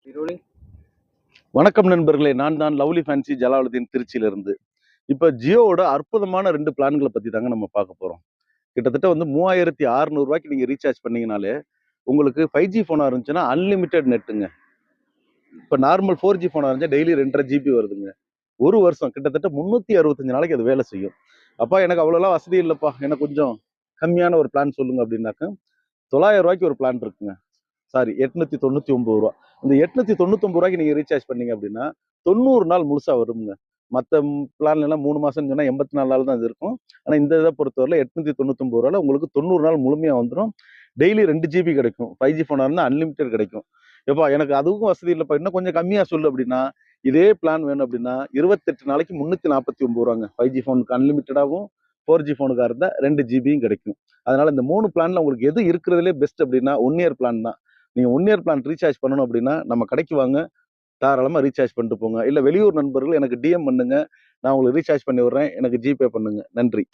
Rolling. வணக்கம் நண்பர்களே, நான் தான் லவ்லி ஃபேன்சி ஜலாலுதீன் திருச்சியிலிருந்து. இப்போ ஜியோவோட அற்புதமான 2 பிளான்களை பத்தி தாங்க நம்ம பார்க்க போறோம். கிட்டத்தட்ட வந்து 3600 ரூபாய்க்கு நீங்க ரீசார்ஜ் பண்ணீங்கனாலே உங்களுக்கு 5G ஃபோனா இருந்துச்சுன்னா அன்லிமிட்டெட் நெட்டுங்க. இப்போ நார்மல் 4G ஃபோனா இருந்தா டெய்லி 2.5 GB வருதுங்க. ஒரு வருஷம் கிட்டத்தட்ட 365 நாளைக்கு அது வேலை செய்யும். அப்பா எனக்கு அவ்வளோலாம் வசதி இல்லைப்பா, எனக்கு கொஞ்சம் கம்மியான ஒரு பிளான் சொல்லுங்க அப்படின்னாக்க 900 ரூபாய்க்கு ஒரு பிளான் இருக்குங்க. சாரி, 899 ரூபா. இந்த 899 ரூபாய்க்கு நீங்க ரீசார்ஜ் பண்ணீங்க அப்படின்னா 90 நாள் முழுசா வருங்க. மற்ற பிளான்ல எல்லாம் 3 மாசம் சொன்னா 84 நாள் தான் இது இருக்கும். ஆனா இந்த இதை பொறுத்தவரை 899 ரூபாயில உங்களுக்கு 90 நாள் முழுமையா வந்துடும். டெய்லி 2 GB கிடைக்கும். 5G போனா இருந்தா அன்லிமிட்டெட் கிடைக்கும். எப்பா எனக்கு அதுவும் வசதி இல்லைப்பா, இன்னும் கொஞ்சம் கம்மியா சொல்லு அப்படின்னா இதே பிளான் வேணும் அப்படின்னா 28 நாளைக்கு 349 ரூபாங்க. 5G ஃபோனுக்கு அன்லிமிட்டடாகவும் 4G ஃபோனுக்காக இருந்தா 2 GB கிடைக்கும். அதனால இந்த 3 பிளான்ல உங்களுக்கு எது இருக்கிறதுலே பெஸ்ட் அப்படின்னா 1 இயர் பிளான் தான். நீங்க 1 இயர் பிளான் ரீசார்ஜ் பண்ணணும் அப்படின்னா நம்ம கடைக்கு வாங்க, தாராளமா ரீசார்ஜ் பண்ணிட்டு போங்க. இல்ல வெளியூர் நண்பர்கள் எனக்கு டிஎம் பண்ணுங்க, நான் உங்களுக்கு ரீசார்ஜ் பண்ணி விடுறேன், எனக்கு ஜிபே பண்ணுங்க. நன்றி.